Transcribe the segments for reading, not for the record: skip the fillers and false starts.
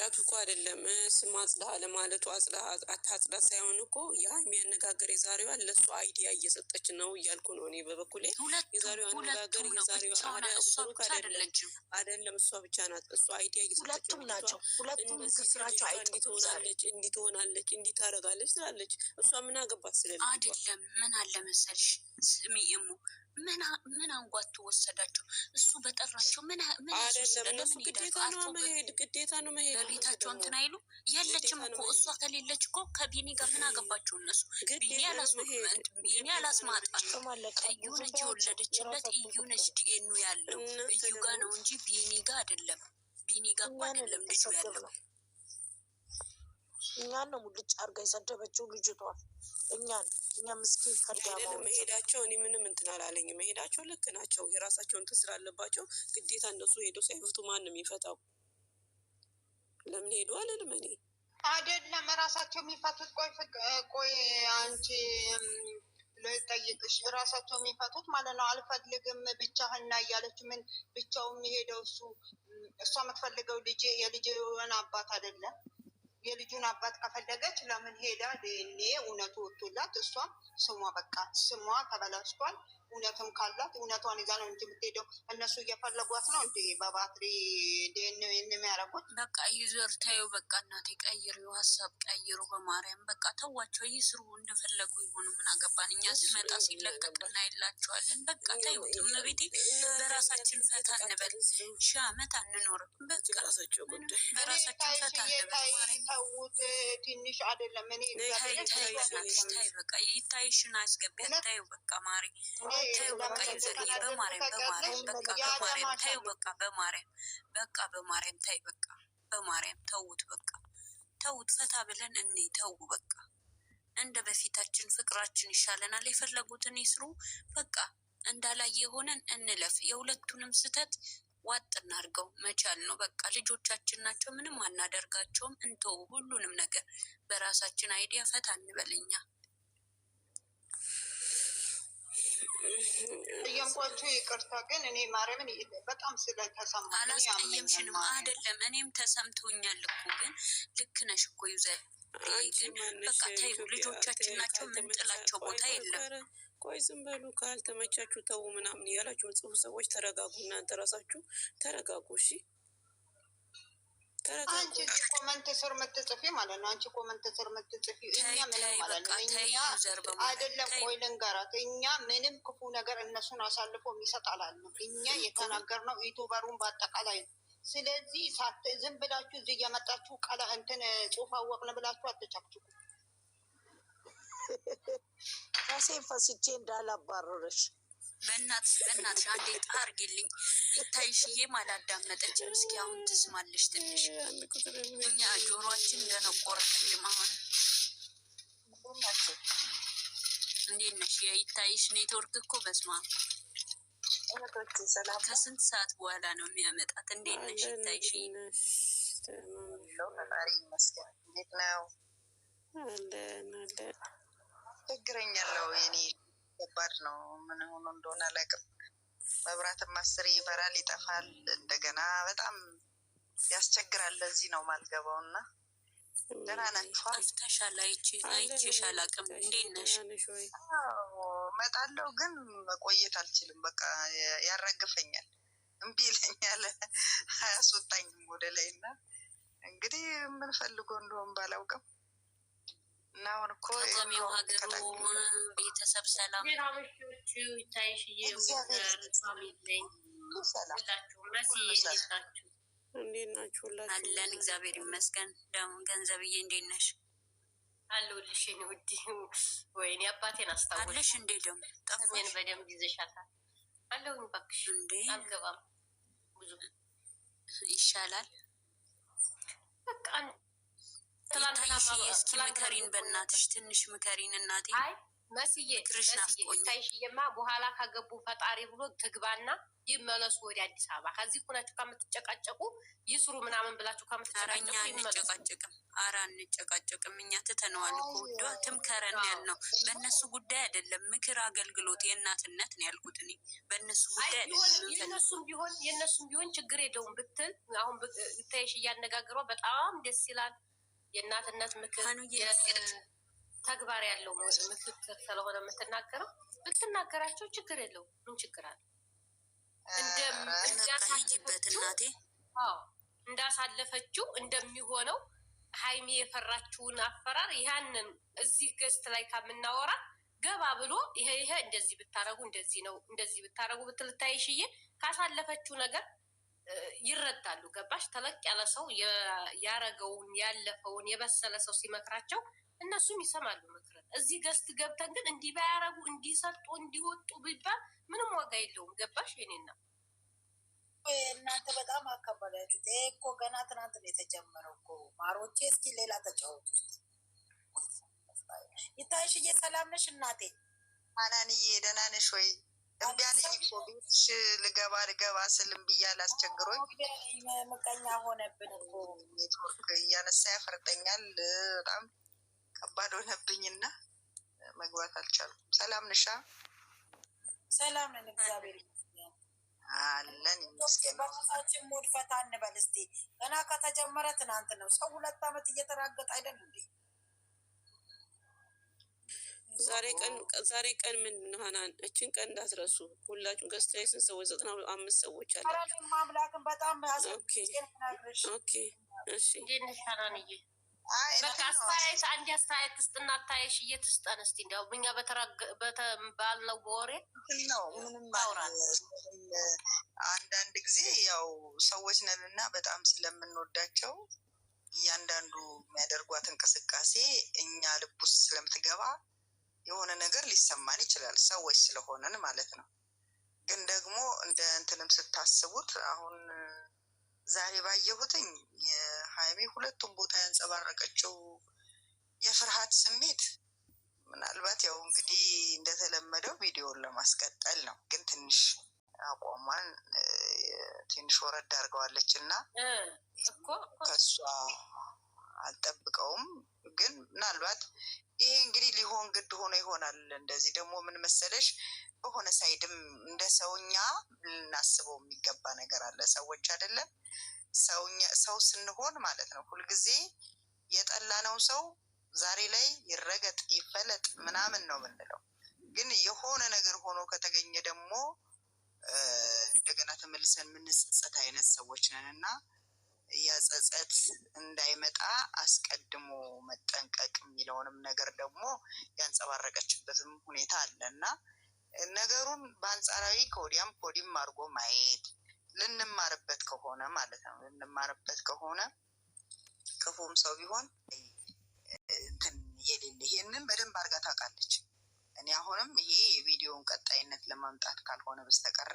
ማጫቱ እኮ አይደለም ስም አጽዳህ ለማለቱ አታጽዳት ሳይሆን እኮ የሀይሚ አነጋገር የዛሬዋ ለእሱ አይዲያ እየሰጠች ነው እያልኩ ነው እኔ በበኩሌ። የዛሬዋ አነጋገር የዛሬዋ ብሩክ አይደለም እሷ ብቻ ናት። እሱ አይዲያ እየሰጠች ናቸው። ሁለቱም ስራቸው እንዲትሆናለች እንዲትሆናለች እንዲታረጋለች ትላለች። እሷ ምን አገባት ስለዚህ አይደለም። ምን አለ መሰልሽ ስሚ እሙ ምን አንጓቱ ወሰዳቸው። እሱ በጠራቸው ምን ለምን ግዴታ ነው መሄድ በቤታቸው እንትን አይሉ የለችም እኮ እሷ ከሌለች እኮ ከቢኒ ጋር ምን አገባቸው እነሱ። ቢኒ አላስማጣቸው። እዩ ነች የወለደችለት፣ እዩ ነች ዲኤኑ ያለው እዩ ጋ ነው እንጂ ቢኒ ጋ አይደለም። ቢኒ ጋ እኮ አይደለም ልጁ ያለው። እኛን ነው ሙልጭ አርጋ የሰደበችው ልጅቷ እኛ ምስኪን ከዳማ መሄዳቸው እኔ ምንም እንትን አላለኝ። መሄዳቸው ልክ ናቸው። የራሳቸውን እንትን ስላለባቸው ግዴታ እነሱ ሄደው ሳይፈቱ ማንም ይፈታው። ለምን ሄዱ አልልም እኔ አይደለም ራሳቸው የሚፈቱት። ቆይ አንቺ ልጠይቅሽ፣ ራሳቸው የሚፈቱት ማለት ነው። አልፈልግም ብቻህና እያለች ምን ብቻው የሚሄደው እሷ የምትፈልገው የልጅን አባት አይደለም። የልጁን አባት ከፈለገች ለምን ሄዳ እኔ እውነቱ ወጥቶላት እሷም ስሟ ተበላሽቷል። እውነትም ካላት እውነቷን ይዛ ነው እንጂ የምትሄደው። እነሱ እየፈለጓት ነው እንዲ በባትሪ የሚያደርጉት። በቃ ዩዘር ታዩ። በቃ እናቴ ቀይሩ፣ ሀሳብ ቀይሩ። በማርያም በቃ ተዋቸው፣ ይስሩ፣ እንደፈለጉ ይሆኑ። ምን አገባን እኛ። ሲመጣ ሲለቀቅ እናይላቸዋለን። በቃ ታዩ። እመቤቴ በራሳችን ፈታ እንበል። 1000 ዓመት አንኖርም። በቃ በራሳችን ፈታ እንበል። ተውት፣ ትንሽ አይደለም። እኔ ታይ በቃ ይታይሽን አስገቢያት። ታዩ በቃ ማሪ ታዩ በቃ ይዘልይ በማርያም ታዩ በቃ በማርያም ታይ በቃ በማርያም ተውት። በቃ ተውት፣ ፈታ ብለን እኔ ተው በቃ እንደ በፊታችን ፍቅራችን ይሻለናል። የፈለጉትን ይስሩ። በቃ እንዳላየ ሆነን እንለፍ። የሁለቱንም ስህተት ዋጥ እናድርገው። መቻል ነው በቃ። ልጆቻችን ናቸው፣ ምንም አናደርጋቸውም። እንተው ሁሉንም ነገር በራሳችን አይዲያ ፈታ እንበልኛ። ጠየምኳችሁ፣ ይቅርታ ግን እኔ ማርያምን በጣም ስለተሰማ አላስቀየምሽንም አይደለም። እኔም ተሰምቶኛል እኮ ግን ልክ ነሽ እኮ ይዘል ግን በቃ ተይው። ልጆቻችን ናቸው፣ ምንጥላቸው ቦታ የለም። ቆይ ዝም በሉ። ካልተመቻችሁ ተው ምናምን እያላችሁ ጽሁፍ ሰዎች ተረጋጉ። እናንተ ራሳችሁ ተረጋጉ። እሺ አንቺ ኮመንት ስር የምትጽፊ ማለት ነው። አንቺ ኮመንት ስር የምትጽፊ እኛ ምንም ማለት ነው። አይደለም ቆይ ልንገራት፣ እኛ ምንም ክፉ ነገር እነሱን አሳልፎ የሚሰጥ አላለም። እኛ የተናገርነው ዩቱበሩን በአጠቃላይ ነው። ስለዚህ ዝም ብላችሁ እዚህ እየመጣችሁ ቃላ እንትን ጽሁፍ አወቅን ብላችሁ አትጨቅጭቁ። ራሴን ፈስቼ እንዳላባረረሽ በእናትሽ አንዴ አርጊልኝ። ይታይሽዬም አላዳመጠችም። እስኪ አሁን ትስማለሽ ትንሽ። እኛ ጆሮአችን እንደነቆረችልም። አሁን እንዴት ነሽ? የይታይሽ ኔትወርክ እኮ በስማ ከስንት ሰዓት በኋላ ነው የሚያመጣት። እንዴት ነሽ ይታይሽ? እንዴት ነው? ችግረኛለው የኔ ከባድ ነው። ምን ሆኖ እንደሆነ አላውቅም። መብራትም 10 ይበራል ይጠፋል። እንደገና በጣም ያስቸግራል። ለዚህ ነው ማልገባው እና ደህና ናችሁ? ጠፍተሻል። አይቼሽ አላውቅም። እንዴት ነሽ? እመጣለሁ ግን መቆየት አልችልም። በቃ ያራግፈኛል፣ እምቢ ይለኛል፣ አያስወጣኝም ወደ ላይ እና እንግዲህ ምን ፈልጎ እንደሆን ባላውቅም እና አሁን እኮ ከተሜው ሀገሩ ቤተሰብ ሰላም እንዴት ናችሁ? አለን እግዚአብሔር ይመስገን። ደግሞ ገንዘብዬ እንዴት ነሽ? አለሁልሽ የእኔ ውድ። ወይኔ አባቴን አስታወስሽ እንዴ? ደግሞ ጠፍሜን በደንብ ይዘሻታል። አለሁኝ እባክሽ። እንዴ አልገባም ብዙ ይሻላል በቃ። እስኪ ምከሪን በእናትሽ፣ ትንሽ ምከሪን እናቴ። መስዬ ታይሽየማ በኋላ ካገቡ ፈጣሪ ብሎ ትግባና ይመለሱ ወደ አዲስ አበባ። ከዚህ ሁላችሁ ከምትጨቃጨቁ ይስሩ ምናምን ብላችሁ ከምትጨቃጨቁ አንጨቃጨቅም። ኧረ አንጨቃጨቅም። እኛ ትተነዋል እኮ ውዷ ትምከረን ያልነው በእነሱ ጉዳይ አይደለም። ምክር አገልግሎት የእናትነት ነው ያልኩት እኔ በእነሱ ጉዳይ አይደለም። የእነሱም ቢሆን ችግር የለውም ብትል አሁን ታይሽ እያነጋግሯ በጣም ደስ ይላል። የእናትነት ምክር ተግባር ያለው ምክክር ስለሆነ የምትናገረው ብትናገራቸው ችግር የለው። ምን ችግር አለ? እንዳሳለፈችው እንደሚሆነው ሀይሚ የፈራችውን አፈራር ያንን እዚህ ገስት ላይ ከምናወራ ገባ ብሎ ይሄ እንደዚህ ብታረጉ እንደዚህ ነው እንደዚህ ብታረጉ ብትልታይሽዬ ካሳለፈችው ነገር ይረዳሉ። ገባሽ? ተለቅ ያለ ሰው ያረገውን ያለፈውን የበሰለ ሰው ሲመክራቸው እነሱም ይሰማሉ ምክርን። እዚህ ገስት ገብተን ግን እንዲህ ባያረጉ እንዲሰጡ እንዲወጡ ቢባል ምንም ዋጋ የለውም። ገባሽ? የኔና እናንተ በጣም አካባቢያችሁት። ይሄ እኮ ገና ትናንት ነው የተጀመረው እኮ ማሮቼ። እስኪ ሌላ ተጫወቱ። ይታይሽዬ ሰላም ነሽ እናቴ? አናንዬ ደህና ነሽ ወይ? እምቢያለኝ እኮ ቤትሽ ልገባ ስልም ብያለሁ አስቸግሮኝ። ምቀኛ ሆነብን እኮ ኔትወርክ እያነሳ ያፈርጠኛል። በጣም ከባድ ሆነብኝና መግባት አልቻልኩም። ሰላም ነሻ? ሰላም ነን እግዚአብሔር ይመስገን አለን ይመስገን። በራሳችን ሙድ ፈታ እንበል እስቲ። ገና ከተጀመረ ትናንት ነው። ሰው 2 ዓመት እየተራገጠ አይደል እንዴ? ዛሬ ቀን ምን ሆናን? እችን ቀን እንዳትረሱ ሁላችሁም። ገስታዬ ስንት ሰዎች? 95 ሰዎች አለ። ማምላክን በጣም ኦኬ እሺ። በቃ አስተያየት አንድ አስተያየት ትስጥና ታየሽ እየትስጠን እስቲ እንዲያው እኛ ባልነው በወሬ ነው ምንም አንዳንድ ጊዜ ያው ሰዎች ነንና በጣም ስለምንወዳቸው እያንዳንዱ የሚያደርጓት እንቅስቃሴ እኛ ልብ ውስጥ ስለምትገባ የሆነ ነገር ሊሰማን ይችላል። ሰዎች ስለሆነን ማለት ነው። ግን ደግሞ እንደ እንትንም ስታስቡት አሁን ዛሬ ባየሁትኝ የሀይሜ ሁለቱም ቦታ ያንጸባረቀችው የፍርሃት ስሜት ምናልባት ያው እንግዲህ እንደተለመደው ቪዲዮን ለማስቀጠል ነው። ግን ትንሽ አቋሟን ትንሽ ወረድ አድርገዋለች እና ከሷ አልጠብቀውም። ግን ምናልባት ይሄ እንግዲህ ሊሆን ግድ ሆኖ ይሆናል። እንደዚህ ደግሞ ምን መሰለሽ በሆነ ሳይድም እንደ ሰውኛ ልናስበው የሚገባ ነገር አለ። ሰዎች አይደለም ሰው ስንሆን ማለት ነው። ሁልጊዜ የጠላነው ሰው ዛሬ ላይ ይረገጥ ይፈለጥ ምናምን ነው የምንለው። ግን የሆነ ነገር ሆኖ ከተገኘ ደግሞ እንደገና ተመልሰን የምንጸጸት አይነት ሰዎች ነን እና ያጸጸት እንዳይመጣ አስቀድሞ መጠንቀቅ የሚለውንም ነገር ደግሞ ያንጸባረቀችበትም ሁኔታ አለ እና ነገሩን በአንጻራዊ ከወዲያም ከወዲህም አድርጎ ማየት ልንማርበት ከሆነ ማለት ነው። ልንማርበት ከሆነ ክፉም ሰው ቢሆን እንትን የሌለ ይሄንን በደንብ አድርጋ ታውቃለች። እኔ አሁንም ይሄ የቪዲዮውን ቀጣይነት ለማምጣት ካልሆነ በስተቀረ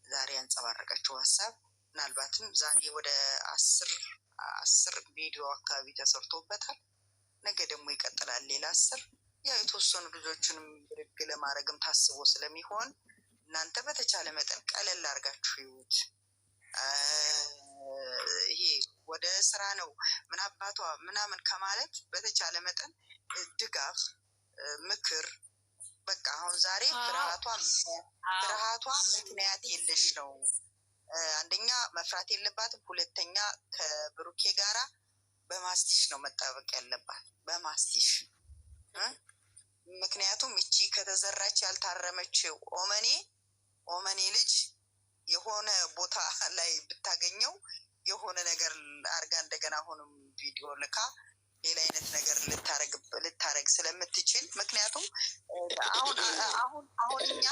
ዛሬ ያንጸባረቀችው ሀሳብ ምናልባትም ዛሬ ወደ 10 ቪዲዮ አካባቢ ተሰርቶበታል። ነገ ደግሞ ይቀጥላል ሌላ 10። ያው የተወሰኑ ልጆችንም ብድግ ለማድረግም ታስቦ ስለሚሆን እናንተ በተቻለ መጠን ቀለል አድርጋችሁ ይዩት። ይሄ ወደ ስራ ነው ምን አባቷ ምናምን ከማለት በተቻለ መጠን ድጋፍ፣ ምክር በቃ አሁን ዛሬ ፍርሃቷ ምክንያት የለሽ ነው። አንደኛ መፍራት የለባትም። ሁለተኛ ከብሩኬ ጋራ በማስቲሽ ነው መጣበቅ ያለባት፣ በማስቲሽ ምክንያቱም እቺ ከተዘራች ያልታረመች ኦመኔ ልጅ የሆነ ቦታ ላይ ብታገኘው የሆነ ነገር አርጋ እንደገና አሁንም ቪዲዮ ልካ ሌላ አይነት ነገር ልታረግ ስለምትችል ምክንያቱም አሁን እኛ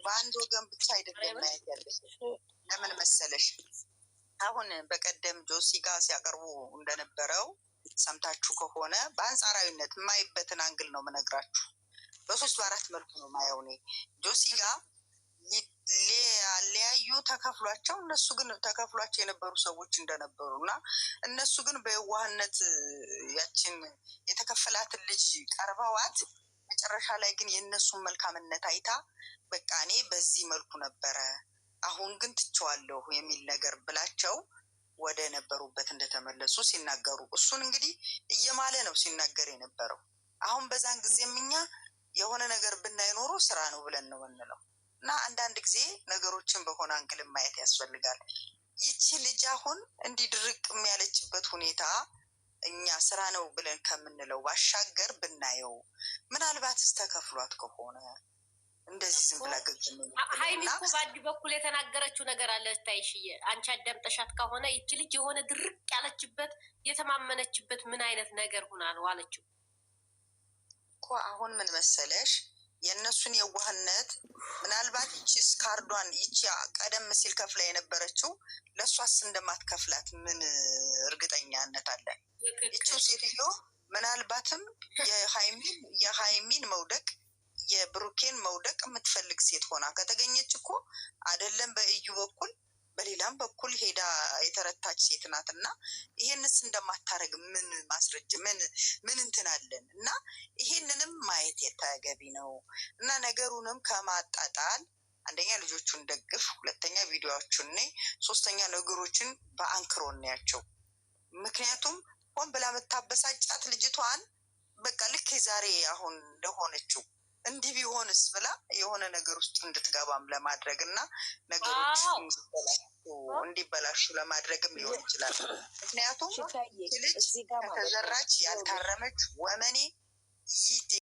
በአንድ ወገን ብቻ አይደለም ማየት ያለሽ። ለምን መሰለሽ አሁን በቀደም ጆሲ ጋር ሲያቀርቡ እንደነበረው ሰምታችሁ ከሆነ በአንጻራዊነት የማይበትን አንግል ነው የምነግራችሁ። በ3 በ4 መልኩ ነው ማየው። እኔ ጆሲ ጋር አለያዩ ተከፍሏቸው። እነሱ ግን ተከፍሏቸው የነበሩ ሰዎች እንደነበሩ እና እነሱ ግን በየዋህነት ያችን የተከፈላትን ልጅ ቀርበዋት መጨረሻ ላይ ግን የእነሱን መልካምነት አይታ በቃ እኔ በዚህ መልኩ ነበረ አሁን ግን ትቼዋለሁ የሚል ነገር ብላቸው ወደ ነበሩበት እንደተመለሱ ሲናገሩ፣ እሱን እንግዲህ እየማለ ነው ሲናገር የነበረው። አሁን በዛን ጊዜም እኛ የሆነ ነገር ብናይ ኖሮ ስራ ነው ብለን ነው የምንለው። እና አንዳንድ ጊዜ ነገሮችን በሆነ አንግል ማየት ያስፈልጋል። ይቺ ልጅ አሁን እንዲህ ድርቅ ያለችበት ሁኔታ እኛ ስራ ነው ብለን ከምንለው ባሻገር ብናየው ምናልባትስ ተከፍሏት ከሆነ እንደዚህ ዝም ብላ ሀይሚ እኮ በአንድ በኩል የተናገረችው ነገር አለ። ታይሽዬ አንቺ አዳምጠሻት ከሆነ ይቺ ልጅ የሆነ ድርቅ ያለችበት የተማመነችበት ምን አይነት ነገር ሁና ነው አለችው እኮ። አሁን ምን መሰለሽ የእነሱን የዋህነት ምናልባት ይቺ ስካርዷን ይቺ ቀደም ሲል ከፍላ የነበረችው ለእሷስ እንደማትከፍላት ምን እርግጠኛነት አለን? ይቺው ሴትዮ ምናልባትም የሀይሚን መውደቅ የብሩኬን መውደቅ የምትፈልግ ሴት ሆና ከተገኘች እኮ አይደለም በእዩ በኩል በሌላም በኩል ሄዳ የተረታች ሴት ናት። እና ይሄንስ እንደማታረግ ምን ማስረጃ ምን እንትን አለን? እና ይሄንንም ማየት የተገቢ ነው። እና ነገሩንም ከማጣጣል አንደኛ ልጆቹን ደግፍ፣ ሁለተኛ ቪዲዮዎቹን ነይ፣ ሶስተኛ ነገሮችን በአንክሮ እናያቸው። ምክንያቱም ሆን ብላ የምታበሳጫት ልጅቷን በቃ ልክ ዛሬ አሁን እንደሆነችው እንዲህ ቢሆንስ ብላ የሆነ ነገር ውስጥ እንድትገባም ለማድረግ እና ነገሮች እንዲበላሹ ለማድረግም ሊሆን ይችላል። ምክንያቱም ልጅ ከተዘራች ያልታረመች ወመኔ